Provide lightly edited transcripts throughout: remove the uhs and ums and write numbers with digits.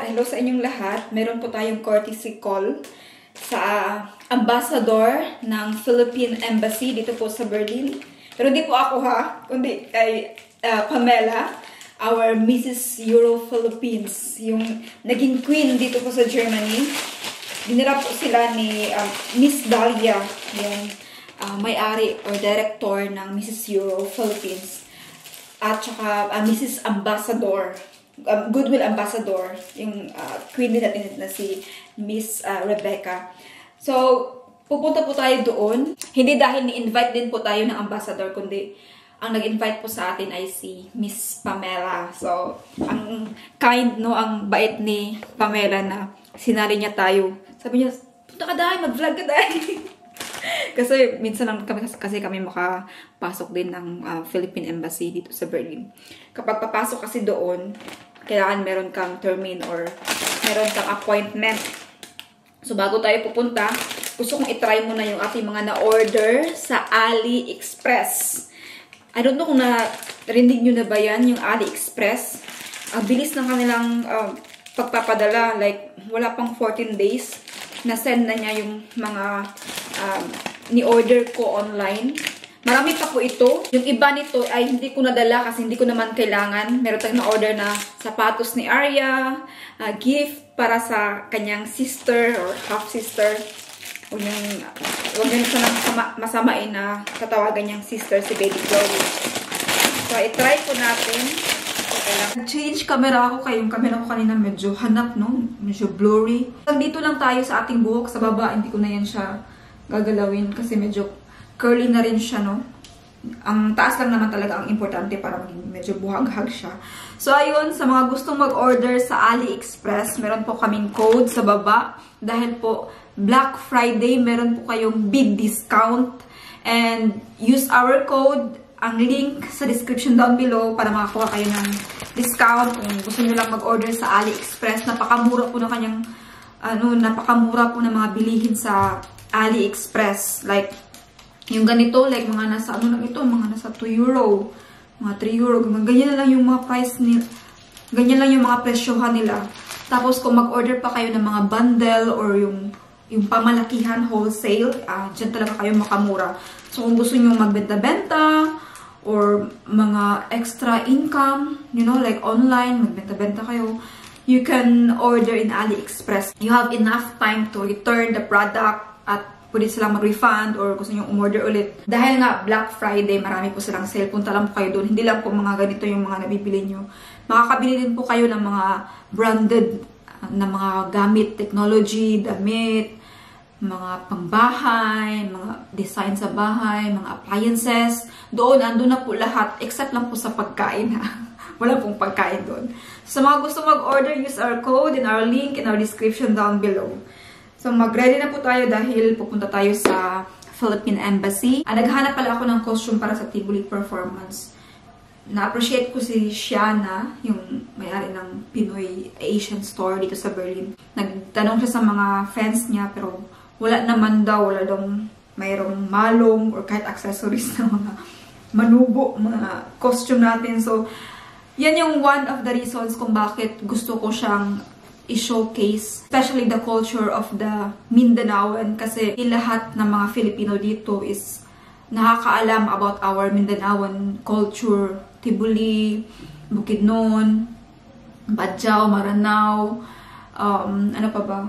hello sa inyong lahat. Meron po tayong courtesy call sa ambassador ng Philippine Embassy dito po sa Berlin. Pero hindi po ako ha, kundi kay Pamela, our Mrs. Euro Philippines, yung naging queen dito po sa Germany. Dinala po sila ni Miss Dahlia, yung may-ari or director ng Mrs. Euro Philippines. At saka Mrs. Ambassador, Goodwill Ambassador, yung queen din natin na si Miss Rebecca. So, pupunta po tayo doon. Hindi dahil ni-invite din po tayo ng ambassador, kundi ang nag-invite po sa atin ay si Miss Pamela. So, ang kind, no, ang bait ni Pamela na sinali niya tayo. Sabi niya, punta ka dahil, mag-vlog ka dahil. Kasi minsan lang kami makapasok din ng Philippine Embassy dito sa Berlin. Kapag papasok kasi doon, kailangan meron kang termin or meron kang appointment. So bago tayo pupunta, gusto kong itry muna yung ating mga na-order sa AliExpress. I don't know kung narinig nyo na ba yan, yung AliExpress. Bilis ng kanilang pagpapadala. Like, wala pang 14 days. Na-send na niya yung mga ni-order ko online. Marami pa po ito. Yung iba nito ay hindi ko nadala kasi hindi ko naman kailangan. Meron tayong na-order na sapatos ni Arya, gift para sa kanyang sister or half-sister. Huwag nyo sanang masamain na tatawagan niyang sister si Baby Chloe. So, i-try po natin. Change camera ako kaya yung camera ko kanina medyo hanap, no? Medyo blurry. Dito lang tayo sa ating buhok. Sa baba, hindi ko na yan siya gagalawin kasi medyo curly na rin siya, no? Ang taas lang naman talaga ang importante para maging medyo buhag-hag siya. So, ayun, sa mga gustong mag-order sa AliExpress, meron po kaming code sa baba. Dahil po, Black Friday, meron po kayong big discount. And use our code. Ang link sa description down below para makakuha kayo ng discount kung gusto nyo lang mag-order sa AliExpress. Napakamura po ng kanyang, napakamura po ng mga bilihin sa AliExpress. Like, yung ganito, like mga nasa, mga nasa 2 euro, mga 3 euro, ganyan na lang yung mga price nila, ganyan lang yung mga presyohan nila. Tapos kung mag-order pa kayo ng mga bundle or yung pamalakihan wholesale, dyan talaga kayo makamura. So kung gusto nyo magbenta-benta, or mga extra income, you know, like online, magbenta-benta kayo, you can order in AliExpress. You have enough time to return the product at pwede silang mag-refund or gusto nyo umorder ulit. Dahil nga Black Friday, marami po silang sale. Punta lang po kayo doon. Hindi lang po mga ganito yung mga nabibili nyo. Makakabili din po kayo ng mga branded na mga gamit, technology, damit, mga pangbahay, mga design sa bahay, mga appliances. Doon, andun na po lahat, except lang po sa pagkain ha. Wala pong pagkain doon. Sa mga gusto mag-order, use our code and our link in our description down below. So, mag-ready na po tayo dahil pupunta tayo sa Philippine Embassy. Naghanap pala ako ng costume para sa Tibuli performance. Na-appreciate ko si Shiana, yung may-ari ng Pinoy Asian store dito sa Berlin. Nagtanong siya sa mga friends niya, pero wala naman daw, wala daw mayroong malong or kahit accessories na mga manubo, mga costume natin. So, yan yung one of the reasons kung bakit gusto ko siyang i-showcase, especially the culture of the Mindanaoan, kasi lahat ng mga Filipino dito is nakakaalam about our Mindanaoan culture. Tibuli, Bukidnon, Badjao, Maranao, ano pa ba?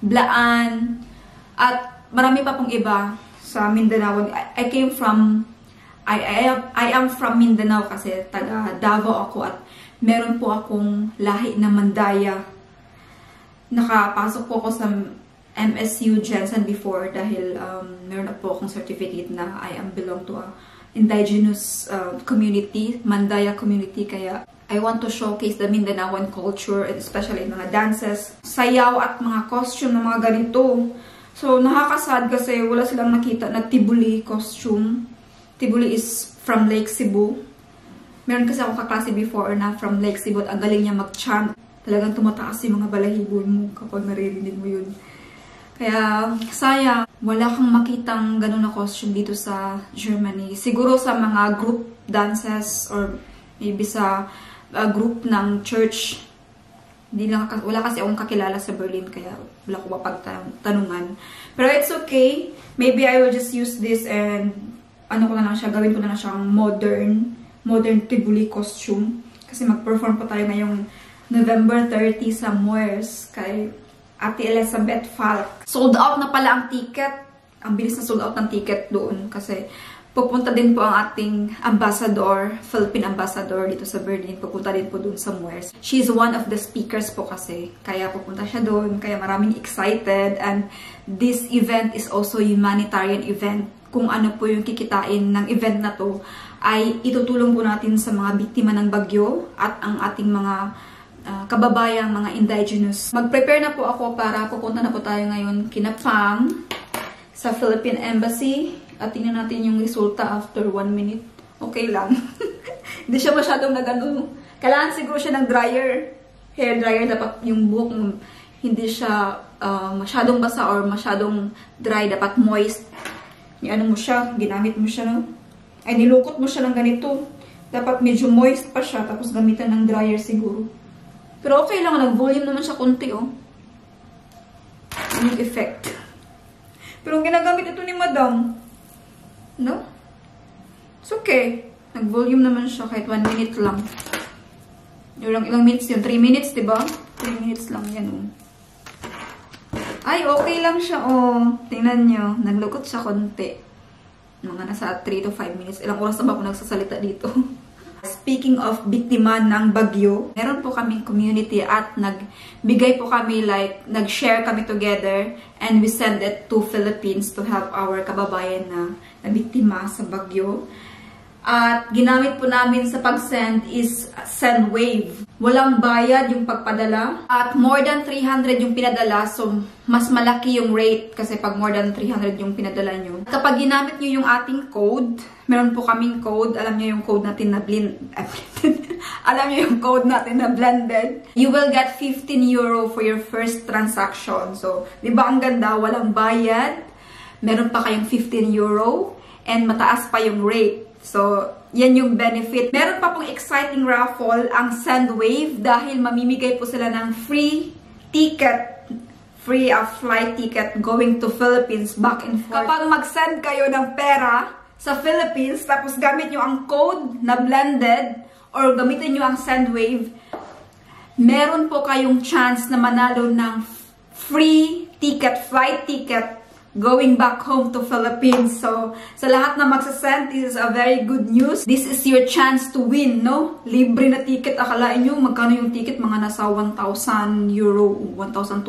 Blaan, at marami pa pong iba sa Mindanao. I am from Mindanao kasi taga Davao ako at meron po akong lahi na Mandaya. Nakapasok po ako sa MSU Jensen before dahil meron na po akong certificate na I am belong to a indigenous community, Mandaya community, kaya I want to showcase the Mindanaoan culture, especially mga dances, sayaw at mga costume na mga ganito. So, nakakasad kasi wala silang nakita na Tibuli costume. Tibuli is from Lake Cebu. Meron kasi ako kaklase before na from Lake Cebu at ang galing niya mag-chant. Talagang tumataas yung mga balahibo mo kapag naririnig mo yun. Kaya, sayang, wala kang makitang ganun na costume dito sa Germany. Siguro sa mga group dances or maybe sa group ng church Wala kasi akong kakilala sa Berlin, kaya wala ko mapagtanungan. Pero it's okay. Maybe I will just use this and gawin ko na lang siyang modern Tivoli costume. Kasi mag-perform po tayo ngayong November 30 sa Moers kay Ate Elizabeth Falk. Sold out na pala ang ticket. Ang bilis na sold out ng ticket doon kasi pupunta din po ang ating ambassador, Philippine ambassador dito sa Berlin. Pupunta din po doon sa Moers. She's one of the speakers po kasi. Kaya pupunta siya doon. Kaya maraming excited. And this event is also a humanitarian event. Kung ano po yung kikitain ng event na to ay itutulong po natin sa mga biktima ng bagyo at ang ating mga kababayang mga indigenous. Mag-prepare na po ako para pupunta na po tayo ngayon kina Pam sa Philippine Embassy at tingnan natin yung resulta after 1 minute. Okay lang. Hindi siya masyadong nagano. Kailangan siguro siya ng dryer. Hair dryer. Dapat yung buhok hindi siya masyadong basa or masyadong dry. Dapat moist. Ano mo siya, ginamit mo siya, no? Ay, nilukot mo siya ng ganito. Dapat medyo moist pa siya, tapos gamitan ng dryer siguro. Pero okay lang, nag-volume naman siya konti, oh. Yung effect. Pero ginagamit ito ni Madam. No? It's okay. Nag-volume naman siya kahit 1 minute lang. Ilang minutes yun? 3 minutes, diba? 3 minutes lang yan, oh. Ay, okay lang siya, oh. Tingnan nyo. Naglukot siya konti. Mga nasa 3 to 5 minutes. Ilang oras na ba ako nagsasalita dito? Speaking of biktima ng bagyo, meron po kaming community at nagbigay po kami, like, nag-share kami together and we send it to Philippines to help our kababayan na biktima sa bagyo. At ginamit po namin sa pag-send is SendWave. Walang bayad yung pagpadala. At more than 300 yung pinadala. So, mas malaki yung rate kasi pag more than 300 yung pinadala nyo. Kapag ginamit nyo yung ating code, meron po kaming code. Alam nyo yung code natin na alam nyo yung code natin na blended. You will get 15 euro for your first transaction. So, di ba ang ganda? Walang bayad. Meron pa kayong 15 euro. And mataas pa yung rate. So, yan yung benefit. Meron pa pong exciting raffle ang SendWave dahil mamimigay po sila ng free ticket, free flight ticket going to Philippines back and forth. Kapag mag-send kayo ng pera sa Philippines, tapos gamit nyo ang code na blended or gamitin nyo ang SendWave, meron po kayong chance na manalo ng free ticket, flight ticket, going back home to Philippines. So, sa lahat na magsasend, this is a very good news. This is your chance to win, no? Libre na ticket. Akalain nyo, magkano yung ticket? Mga nasa 1,000 euro, 1,200.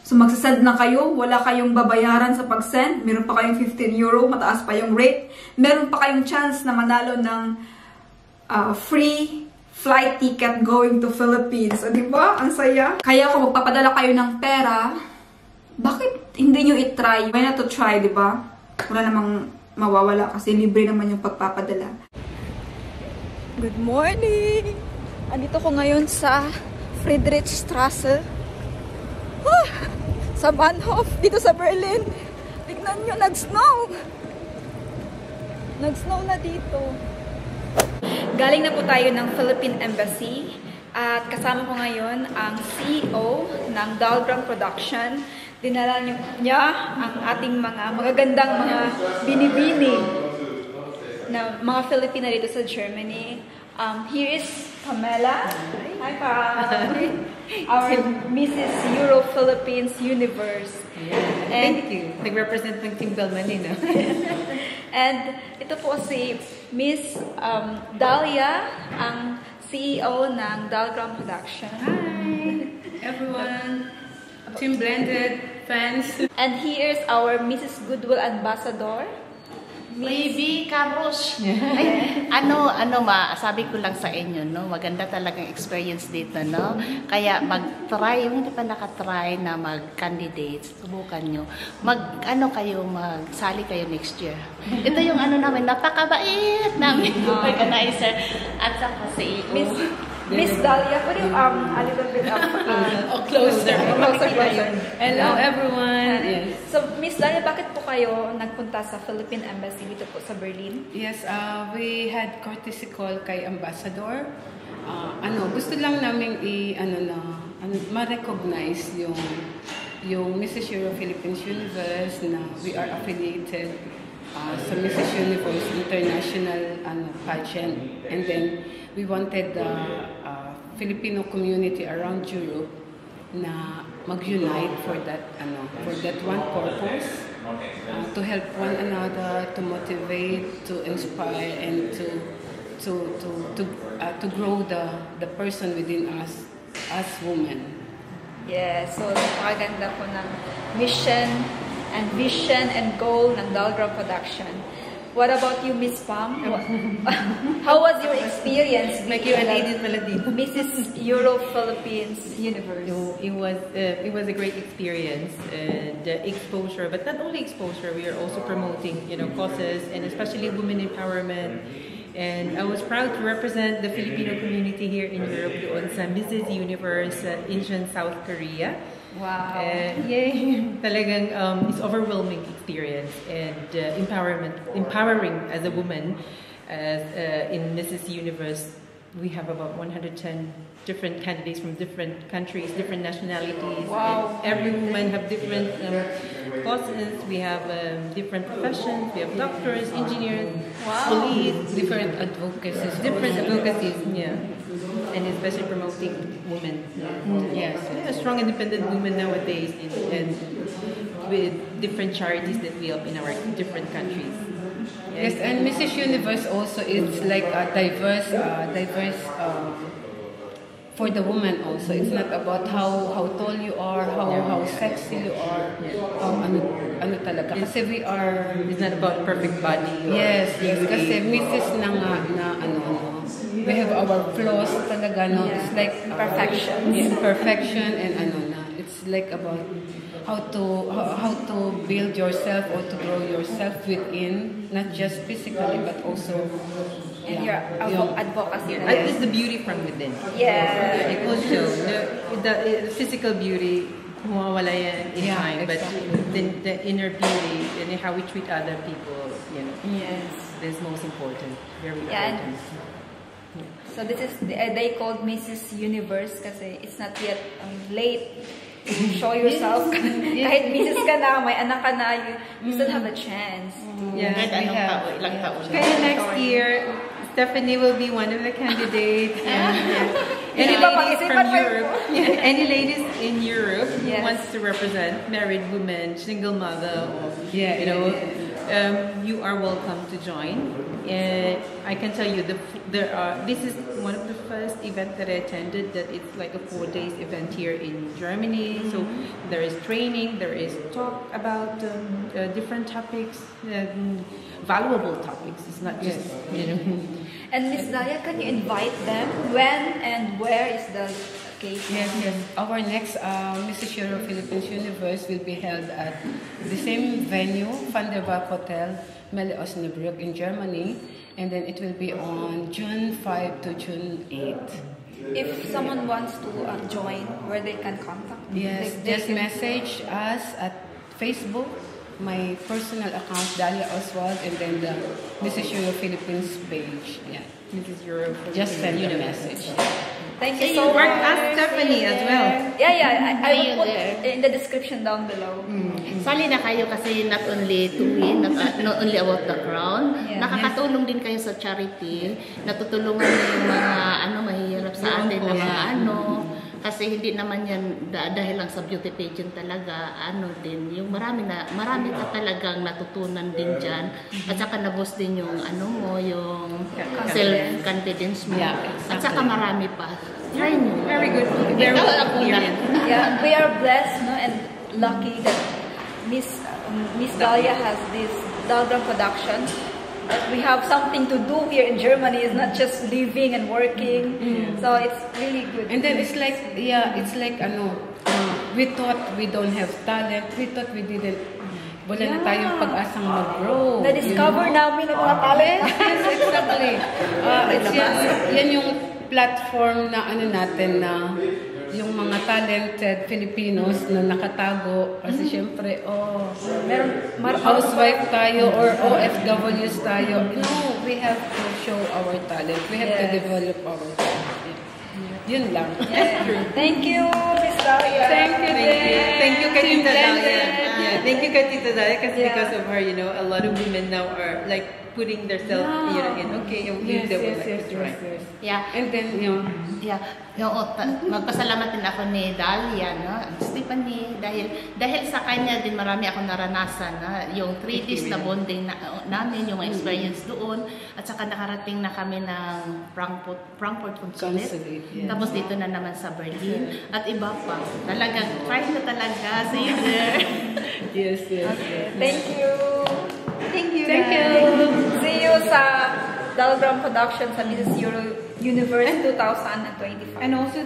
So, magsasend na kayo. Wala kayong babayaran sa pag-send. Meron pa kayong 15 euro. Mataas pa yung rate. Meron pa kayong chance na manalo ng free flight ticket going to Philippines. So, diba? Ang saya. Kaya kung magpapadala kayo ng pera, bakit hindi nyo i-try? Why not to try, diba? Wala namang mawawala kasi libre naman yung pagpapadala. Good morning! Andito ko ngayon sa Friedrichstraße. Sa Bahnhof, dito sa Berlin. Tignan nyo, nag-snow! Nag-snow na dito. Galing na po tayo ng Philippine Embassy. At kasama ko ngayon ang CEO ng Dahlgren Production. Dinala niya ang ating mga magagandang mga binibini na mga Filipina dito sa Germany. Here is Pamela. Hi, Pam. Our Mrs. Euro Philippines Universe. Yeah. Thank you. Nag-represent ng Team Belmani, no? And ito po si Miss Dalia, ang CEO ng Dahlgren Production. Hi, everyone. Team Blended fans. And here's our Mrs. Goodwill Ambassador. Baby Carlos. Sabi ko lang sa inyo, no, maganda talagang experience dito, no. Kaya mag-try, yung hindi pa nakatry na mag-candidate, subukan nyo. Magsali kayo next year. Ito yung namin, napakabait namin organizer at saka si Miss Dalia, pwede a little bit closer. Closer. Hello, everyone. Yes. So, Miss Dalia, bakit po kayo nagpunta sa Philippine Embassy dito po sa Berlin? Yes, we had courtesy call kay Ambassador gusto lang namin ma-recognize yung Mrs. Euro Philippines Universe na we are affiliated sa Mrs. Universe International pageant, and then we wanted the Filipino community around Europe na mag-unite for that one purpose, to help one another, to motivate, to inspire, and to grow the person within us as women. Yes, so napakaganda po ng mission and vision and goal ng Dalgram Production. What about you, Miss Pam? How was your experience Like being you and Aiden Paladin. Mrs. Euro Philippines Universe? So it was a great experience and exposure, but not only exposure, we are also promoting causes and especially women empowerment. And I was proud to represent the Filipino community here in Europe doon sa Mrs. Universe Incheon, South Korea. Wow. Yay! Talagang it's overwhelming experience and empowering as a woman. As in Mrs. Universe, we have about 110 different candidates from different countries, different nationalities. Wow. And every woman have different causes. We have different professions. We have doctors, engineers, police, Different advocacies. different advocacies. Yeah. And especially promoting women. Yes. A strong, independent women nowadays, and with different charities that we help in our different countries. Yes, and Mrs. Universe also is like a diverse for the woman also. It's not about how tall you are, how sexy you are, ano talaga. Kasi we are... It's not about perfect body. Yes, kasi Mrs. na we have our flaws talaga, no? Yeah. It's like Perfection. Perfection and it's like about how to build yourself or to grow yourself within, not just physically but also And your advocacy. At least the beauty from within. Yeah. It will show. The physical beauty, mawawala yan in time, but the inner beauty and how we treat other people, Yes. is most important. Very Yeah, important. So this is they called Mrs. Universe kasi it's not yet late to show yourself. Kahit Mrs. ka na, may anak ka na, you still have a chance. Yeah, Kahit we anong have. tao, ilang tao siya. Kaya next year, Stephanie will be one of the candidates. And Hindi any pa ladies pag-isipan from pa yun. Europe, any ladies in Europe who Yes. wants to represent married women, single mother, or you are welcome to join. And I can tell you, this is one of the first events that I attended. That it's like a 4 days event here in Germany. So there is training, there is talk about different topics, valuable topics. It's not just And Miss Dalia, can you invite them? When and where is the occasion? Yes. Our next Mrs. Euro Philippines Universe will be held at the same venue, Van der Valk Hotel, Melle Osnabrück in Germany, and then it will be on June 5 to June 8. If someone wants to join, where they can contact? Yes, They just can- message us at Facebook, my personal account, Dalia Oswald, and then the Mrs. Euro Philippines page. Yeah. Mrs. Europe. Just send a message. Thank you so Mark much. ask Stephanie as well. Yeah. I See you will put there. in the description down below. Sali na kayo kasi not only to win, not only about the crown, Yeah. nakakatulong din kayo sa charity, natutulungan niyo yung mga mahihirap sa atin na mga kasi hindi naman yan dahil lang sa beauty pageant talaga, yung marami ka talagang natutunan din dyan, at saka na-boost din yung yung self-confidence mo, Yeah, at saka marami pa. Try nyo. Very good. Very Ikaw good ang una. experience. Yeah, we are blessed, and lucky that Miss Dalia has this Dalgram production. That we have something to do here in Germany. It's not just living and working. So it's really good. And then it's like, we thought we don't have talent. We thought we didn't. Wala na tayong pag-asang mag-grow. Na-discover namin ang mga talent. Yes, exactly. Yan yung platform na natin na yung mga talented Filipinos na nakatago kasi syempre, housewife tayo or OFWs tayo. No, we have to show our talent. We have to Yes. develop our talent. Yun lang. Thank you, Miss Dahlia. Thank you, Tita Dahlia. Yeah, thank you, Tita Dahlia, because of her, you know, a lot of women now are like putting themselves, you know, in okay, yung Yes. Yeah. And then, Yeah. Magpasalamat din ako ni Dahlia, no? Stephanie, dahil sa kanya din marami akong naranasan, na yung 3 days na bonding namin, yung experience doon, at saka nakarating na kami ng Frankfurt Consulate. Yes. Tapos dito na naman sa Berlin. At iba pa. Talagang try na talaga. See you there. Yes. Thank you. Thank you. See you sa Dalgram Production sa Mrs. Universe 2025. And also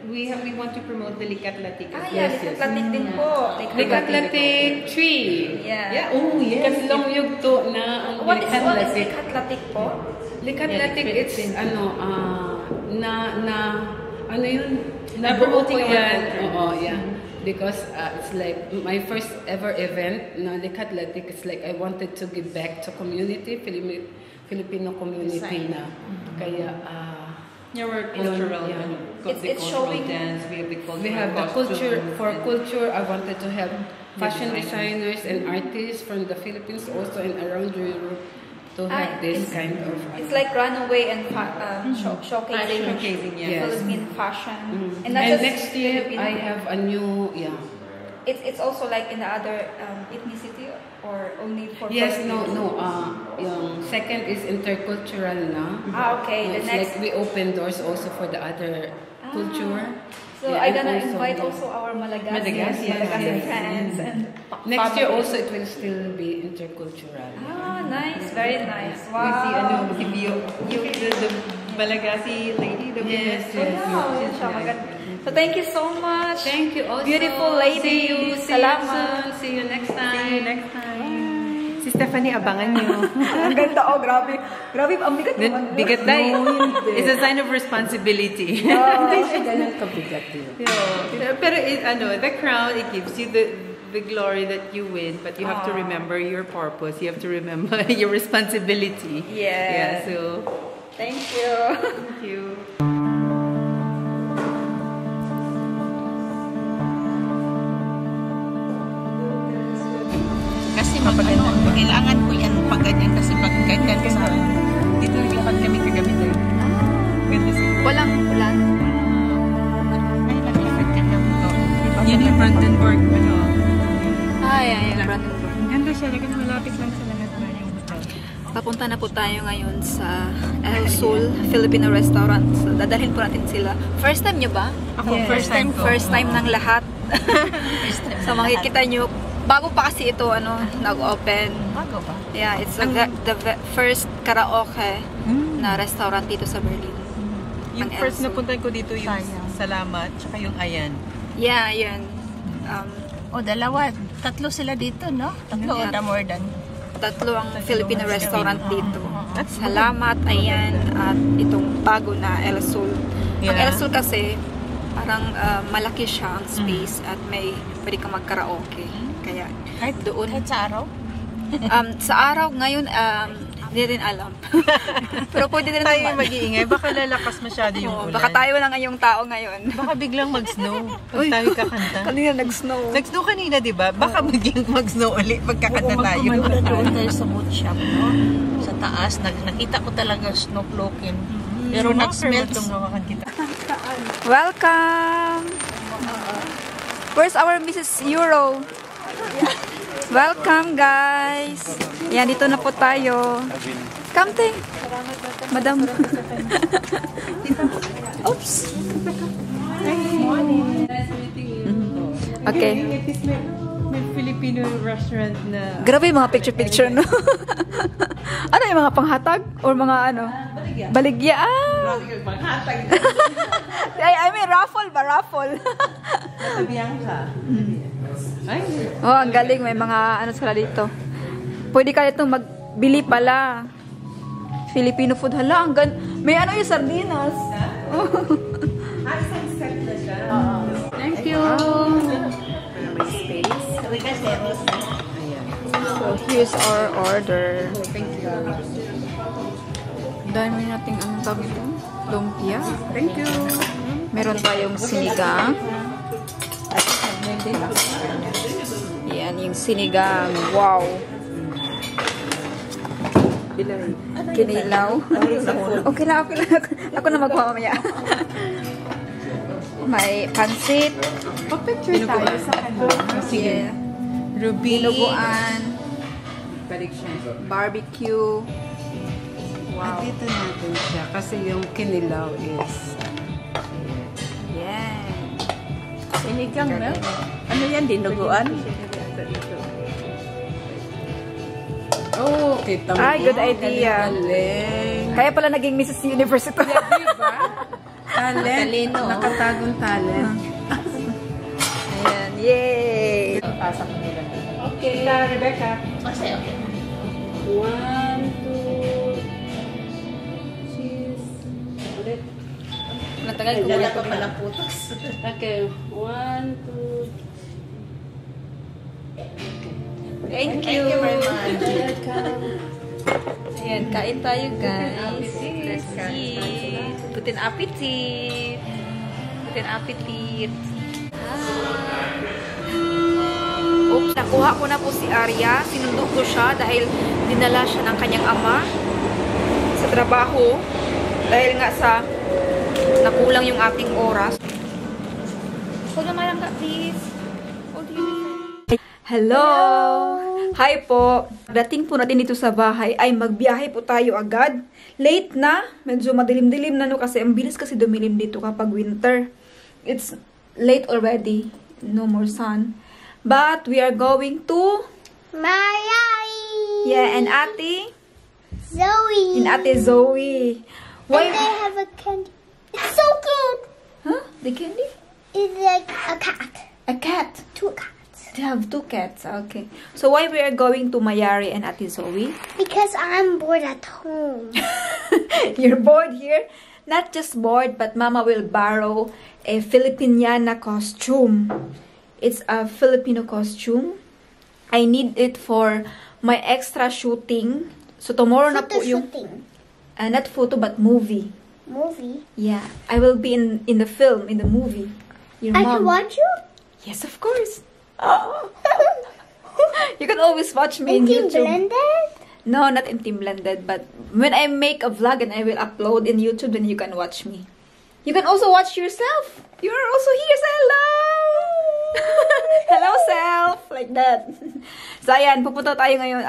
we want to promote the Likatlatik. Likatlatik din po. Likatlatik 3. Yeah. Oh, yes. Kaslong yugto na ang What is Likatlatik po? Likatlatik, it's ano yun? Promoting our yan. culture. Oo, yeah. Because it's like my first ever event na Likatlatik. It's like I wanted to give back to community, Filipino community na. Kaya We're cultural. It's showing dance. we have the culture. For culture, I wanted to help fashion designers and artists from the Philippines, also and around Europe, to have this kind of. It's like runaway and showcasing Yes. Philippine fashion. And not just next year, Filipino. I have a new, It's also like in the other ethnicity or only for Yes, Filipinos? no. Yung second is intercultural na. Okay. The It's next. like we open doors also for the other culture. So Yeah, I'm and gonna also invite the- also our Malagasy Yes. friends and Next year family. also it will still be intercultural. Nice, very nice. Wow. We see the Malagasy lady. Yes. Wow, yun siya, maganda. So thank you so much. Thank you also. Beautiful lady. See you Salamat. soon. See you next time. Si Stephanie, abangan niyo. Ang ganda, grabe. Grabe, ang bigat naman. Bigat tayo. It's a sign of responsibility. Hindi siya ganun kabigat yun. Pero the crown, it gives you the glory that you win, but you have to remember your purpose. You have to remember your responsibility. Yes. Yeah, so Thank you. thank you. Kasi kailangan ko yan pag ganyan. Kasi pag ganyan sa... Dito naglakad kami kagabi tayo. Ganda siguro. Walang ulan. Ay, naglakad ka na ito. Yan yung Brandenburg. Yan. Brandenburg. Ganda siya. Kasi malapit lang sa lahat na yung hotel. Papunta na po tayo ngayon sa El Sul Filipino Restaurant. So, dadalhin po natin sila. First time nyo ba? Ako, first time ko. First time ng lahat. First time So makikita nyo, bago pa kasi ito nag-open. Bago ba? Yeah, it's the first karaoke na restaurant dito sa Berlin. Yung Ang first El na Sul. punta ko dito yung Salamat, tsaka yung Ayan. Yeah, yun. Dalawa. Tatlo sila dito, no? Tatlo Yeah. o more than. Tatlo ang Filipino restaurant dito. Salamat, ayan, at itong bago na El Sul. Ang Yeah. El Sul kasi, parang malaki siya ang space at pwede ka mag-karaoke. Kaya Kahit doon. Kahit sa araw? Sa araw ngayon, hindi rin alam. Pero pwede rin Tayo naman. mag-iingay, baka lalakas masyado yung Oo, ulan. baka tayo lang ngayong tao ngayon. Baka biglang mag-snow pag tayo kakanta. Kanina nag-snow. Nag-snow kanina, di ba? Baka maging mag-snow ulit pagkakanta tayo. Magkumanda doon tayo sa boot shop, no? Sa taas, nakita ko talaga snowflokin. Pero nag-smell Welcome! Where's our Mrs. Euro? Welcome, guys! Yan, dito na po tayo. Come, Ting. Madam. Oops. Okay. May Filipino restaurant na... Grabe yung mga picture-picture, no? Ano yung mga panghatag? Or mga Baligya. I mean, raffle ba? Raffle. Sabihan ka. Ay, Oh, ang galing. May mga sila dito. Pwede ka dito magbili pala. Filipino food. Hala, may yung sardinas. isang set na siya. Thank you. So, here's our order. Thank you. Dami nating ang tawag ito. Lumpia. Thank you. Meron tayong sinigang. Yan, yung sinigang. Wow! Kinilaw. Okay lang. Ako na magkuha mamaya. May pansit. Picture tayo sa kanila. Sige. Ruby. Dinuguan. Balik siya. Barbecue. Wow. Dito natin siya kasi yung kinilaw is Yan. Sinigang na? Ano yan, dinuguan? oh, kita mo. Ay, good idea. Galing. Kaya pala naging Mrs. Universe ito. Diba? Talent. Matalino. Nakatagong talent. Ayan. Yay! Pasak nila. Okay. Rebecca. Okay. 1, 2, cheese. Ulit. Matagal ko Dala ko pala putos. Okay. 1, 2. Thank you. Thank you very much. Ayan, kain tayo guys. Let's eat. Putin appetit. Putin appetit. Oops, nakuha ko na po si Arya. Sinundo ko siya dahil dinala siya ng kanyang ama sa trabaho. Dahil nga sa nakulang yung ating oras. Hold on, Marangka, please. Hold you. Hello! Hi po! Dating po natin dito sa bahay ay magbiyahe po tayo agad. Late na. Medyo madilim-dilim na no kasi ang bilis kasi dumilim dito kapag winter. It's late already. No more sun. But we are going to Miami. yeah, and Ate Zoe. and Ate Zoe. Why? And they have a candy. It's so good. Huh? The candy? It's like a cat. A cat. 2 cats. They have 2 cats. Okay. So why we are going to Mayari and Ate Zoe? Because I'm bored at home. You're bored here? Not just bored, but Mama will borrow a Filipiniana costume. It's a Filipino costume. I need it for my extra shooting. So tomorrow na po Photo yung shooting. not photo but movie. Movie. Yeah, I will be in the film, in the movie. Your I mom. can watch you. Yes, of course. You can always watch me in Team YouTube. Blended. No, not in Team Blended, but when I make a vlog and I will upload in YouTube, then you can watch me. You can also watch yourself. You're also here. Say hello. Hello, self. Like that. So, ayan, pupunta tayo ngayon.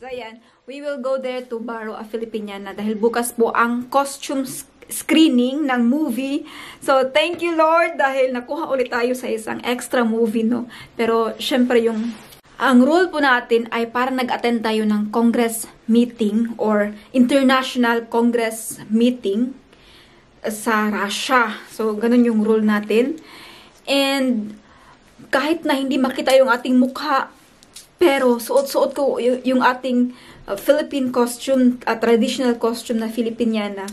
So, ayan, we will go there to borrow a Filipiniana dahil bukas po ang costume screening ng movie. So, thank you, Lord, dahil nakuha ulit tayo sa isang extra movie, no? Pero, syempre, ang rule po natin ay para nag-attend tayo ng Congress meeting or International Congress meeting sa Russia. So, ganun yung rule natin. And, kahit na hindi makita yung ating mukha, pero suot-suot ko yung ating Philippine costume, traditional costume na Filipiniana.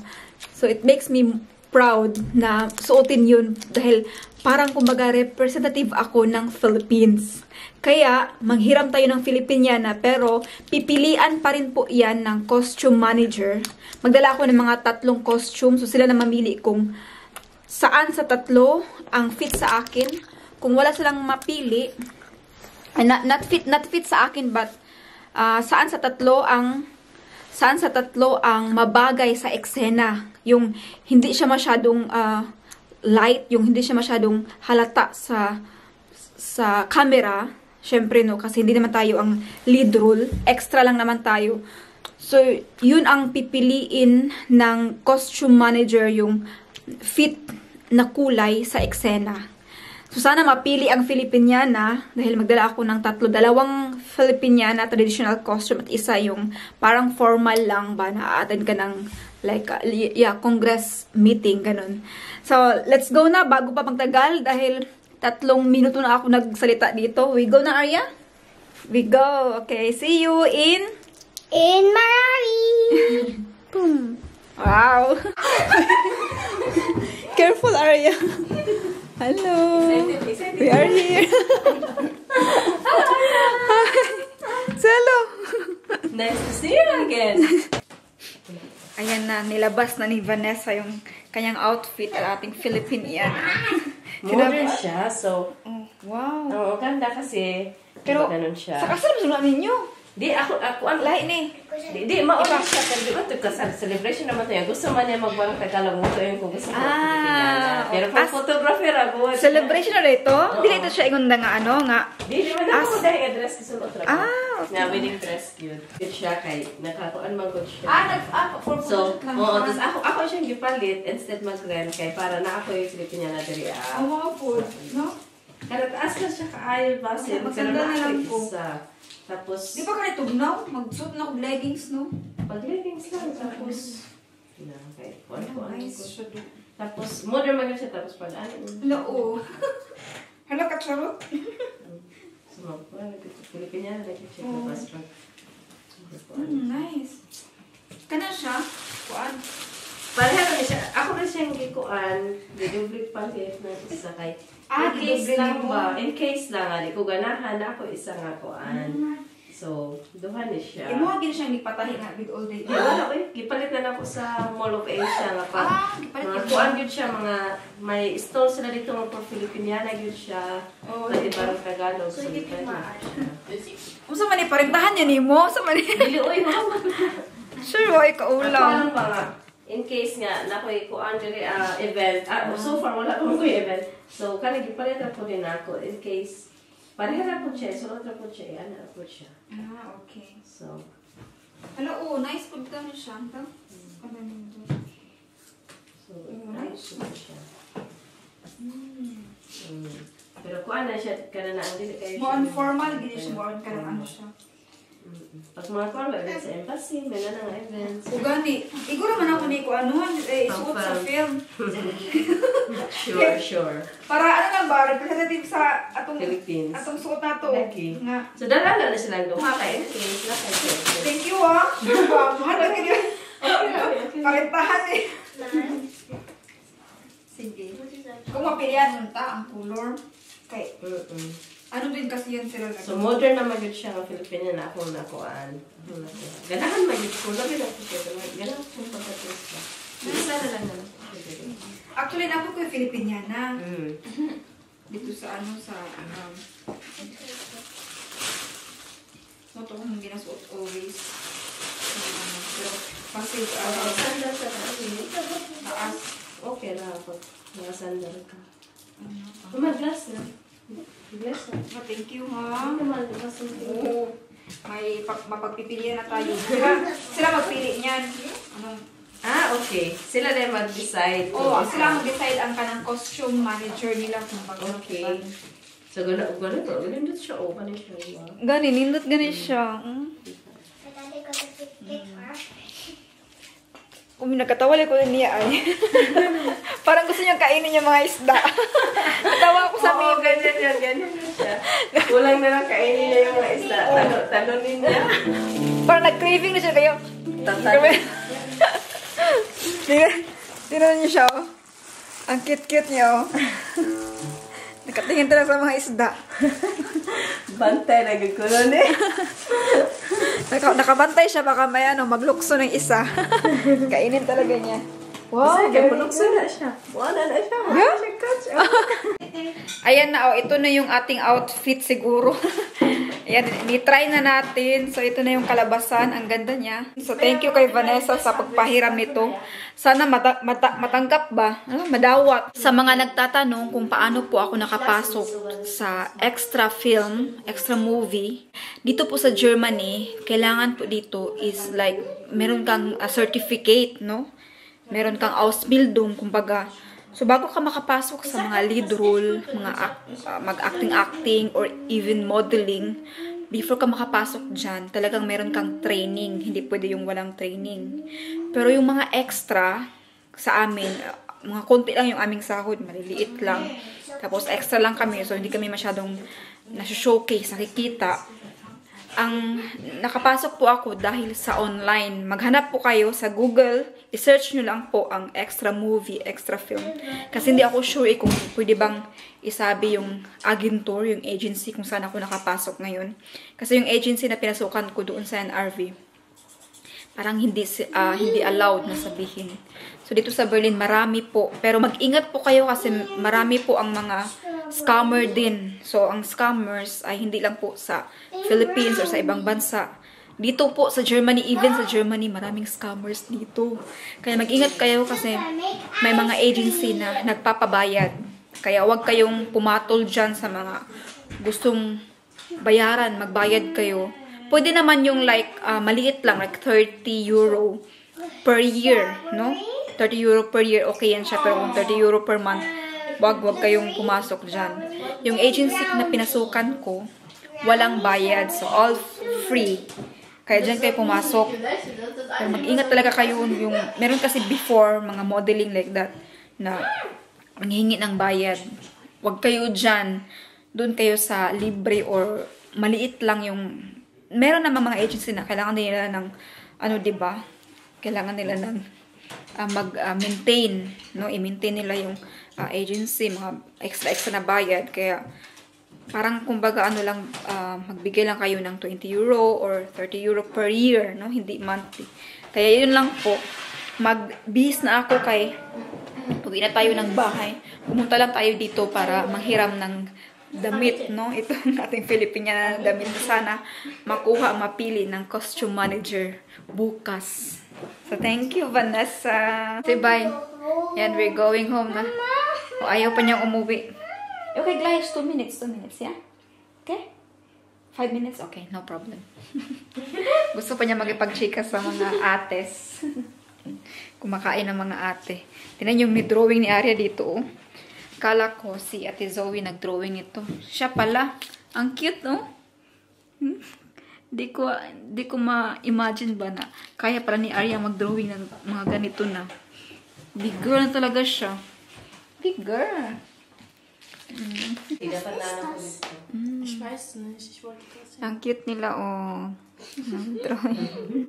So, it makes me proud na suotin yun dahil parang kumbaga representative ako ng Philippines. Kaya, manghiram tayo ng Filipiniana pero pipilian pa rin po yan ng costume manager. Magdala ako ng mga 3 costume so sila na mamili kung saan sa 3 ang fit sa akin. Kung wala silang mapili, not fit sa akin but saan sa 3 ang mabagay sa eksena. Yung hindi siya masyadong light, yung hindi siya masyadong halata sa camera. Syempre no, kasi hindi naman tayo ang lead role. Extra lang naman tayo. So, yun ang pipiliin ng costume manager, yung fit na kulay sa eksena. So, sana mapili ang Filipiniana dahil magdala ako ng 3. 2 Filipiniana traditional costume at isa yung parang formal lang ba na attend ka ng like, Congress meeting, ganun. So, let's go na bago pa magtagal dahil 3 minuto na ako nagsalita dito. We go na, Arya? We go. Okay, see you in Miami. Boom. Wow. Careful, Arya. Hello. We are here. Hello. Nice to see you again. Ayan na, nilabas na ni Vanessa yung kanyang outfit at ating Filipinian. Modern siya, so... Oh, wow. Oo, ganda kasi. Pero, ganun siya. sa kasal mo ninyo? Di, ako, ano? Lahi ni. Di, mauna siya. Pero di ba ito kasal celebration naman ito yan. Gusto man niya magbarang Tagalog mo ito yung kung gusto mo. Pero pag photographer ako. Celebration na ito? Di na ito siya ingunda nga ano, nga. Di man ako dahil nga-dress ko sa otra. Okay. Na wedding dress yun. Good siya kay nakakuan man good siya. For So, tapos ako siyang gipalit instead mag-rent kay para na ako yung Filipina na diri. mga food, no? Kada taas na siya kaayo basin. Maganda na lang po. Tapos, Di ba ka tugnaw? Mag-suit na kong leggings, no? pag-leggings lang. Tapos, okay. Nice siya do. Tapos, modern man siya. Tapos, pag-ano. Hala, oo. Hala, kacharot. So, Filipina na siya. Tapos, Nice. Kanan siya? Kuan? pareha na siya. Ako na siyang gikuan. Didublik pa siya na isa kay. In case lang ba? In case lang. Di ko ganahan ako isa nga kuan. So, duha ni siya. Imo gid siyang ipatahi nga with all day. Wala ko eh. Gipalit na ako sa Mall of Asia nga pa. Gipalit Mga ka. kuan yun siya. Mga may stall sila dito mga for Filipiniana yun siya. Pati parang Tagalog. So, Unsa man ni parentahan niya nimo? Unsa man ni? Dili, oy, mama. Sure, wa ikaulam. Kuan pa nga. In case nga, na ko'y kuan diri event. So far, wala ko ko'y event. So, kanang gipalit ako din ako. In case, pareha na po siya. Sulot na po siya. Ano na po siya. Okay. So, Hala, nice food ka ni siya. Ano nito? so nice po siya. Pero kuan na siya, kana na ang dili kayo More informal, gid siya more ka ano siya. Pag mga kuan, may event sa embassy, may na ng events. Ugani, iguro man ako ni ko ano, suot sa film. Sure. Para ano lang ba, representative sa atong Philippines. atong suot nato. Lagi. Nga. So, dala na silang duha kay in case na kay Thank you Sure ba? Mahal ka niya. Parentahan eh. Sige. Kung mapilian unta ang color kay ano din kasi yan sila So, modern na magod siya ng Filipina na ako nakuan. Ganahan magod ko. Lagi na ko siya. Ganahan ko pagkakas ba. Sana lang naman. Actually, ako ko Filipiniana. Dito sa ano, sa ito kong ginasuot always. Pero kasi Sandal sa taas. Okay na ako. Mga sandal ka. Glass na. Glass na. Thank you ha. Naman, glass na. Oo. May mapagpipilian na tayo. Sila magpili niyan. Anong Okay. Sila na mag-decide. sila mag-decide ang kanang costume manager nila kung bakit. Okay. So, ganun siya. Ganun siya. Gani, nindot gani siya. Kung nagkatawali ko niya ay. Parang gusto niya kainin yung mga isda. Natawa ko sa Oo, ganyan siya. Kulang na lang kainin niya yung mga isda. Tanonin niya. Parang nag-craving na siya kayo. Tinan niyo siya, oh. Ang cute-cute niya, oh. Nakatingin talaga sa mga isda. Bantay na gagkulo eh. Nakabantay siya, baka may maglukso ng isa. Kainin talaga niya. Wow, Sige, punukso na siya. Wala na siya. Wala siya catch. Ayan na, ito na yung ating outfit siguro. Ayan, ni-try na natin. So, ito na yung kalabasan. Ang ganda niya. So, thank you kay Vanessa sa pagpahiram nito. Sana matanggap ba? Madawat. Sa mga nagtatanong kung paano po ako nakapasok sa extra film, extra movie, dito po sa Germany, kailangan po dito is like, meron kang certificate, no? Meron kang Ausbildung, kumbaga. So, bago ka makapasok sa mga lead role, mga mag-acting, or even modeling, before ka makapasok dyan, talagang meron kang training. Hindi pwede yung walang training. Pero yung mga extra, sa amin, mga konti lang yung aming sahod, maliliit lang. Tapos, extra lang kami, so hindi kami masyadong nasa-showcase, nakikita. Ang nakapasok po ako dahil sa online. Maghanap po kayo sa Google, i-search nyo lang po ang extra movie, extra film. Kasi hindi ako sure kung pwede bang isabi yung agentur, yung agency kung saan ako nakapasok ngayon. Kasi yung agency na pinasukan ko doon sa NRV, parang hindi allowed na sabihin. So dito sa Berlin marami po, pero mag-ingat po kayo kasi marami po ang mga scammer din. So ang scammers ay hindi lang po sa Philippines or sa ibang bansa. Dito po sa Germany, even sa Germany, maraming scammers dito. Kaya mag-ingat kayo kasi may mga agency na nagpapabayad. Kaya huwag kayong pumatol dyan sa mga gustong bayaran, magbayad kayo. Pwede naman yung like, maliit lang, like 30 euro per year, no? 30 euro per year, okay yan siya. Pero kung 30 euro per month, wag kayong pumasok dyan. Yung agency na pinasukan ko, walang bayad. So, all free. Kaya dyan kayo pumasok. Pero mag-ingat talaga kayo. Meron kasi before, mga modeling like that, na manghihingi ng bayad. Huwag kayo dyan. Doon kayo sa libre or maliit lang yung... Meron naman mga agency na kailangan nila ng, diba? Kailangan nila ng mag-maintain, no? I-maintain nila yung agency, mga extra na bayad. Kaya, parang kumbaga magbigay lang kayo ng 20 euro or 30 euro per year, no? Hindi monthly. Kaya yun lang po. Magbihis na ako kay uwi na tayo ng bahay. Pumunta lang tayo dito para manghiram ng damit, no? Itong ating Filipina na damit. Sana mapili ng costume manager bukas. So thank you, Vanessa. Say bye. Yan, we're going home na. Ayaw pa niyang umuwi. Okay, guys, 2 minutes, yeah? Okay? 5 minutes? Okay, no problem. Gusto pa niya magipag-chika sa mga ates. Kumakain ng mga ate. Tingnan yung may drawing ni Arya dito, oh. Kala ko si Ate Zoe nag-drawing ito. Siya pala. Ang cute, no? Di ko ma-imagine ba na kaya pala ni Arya mag-drawing ng mga ganito na. Big girl na talaga siya. Big girl. Ang cute nila, oh. Drawing.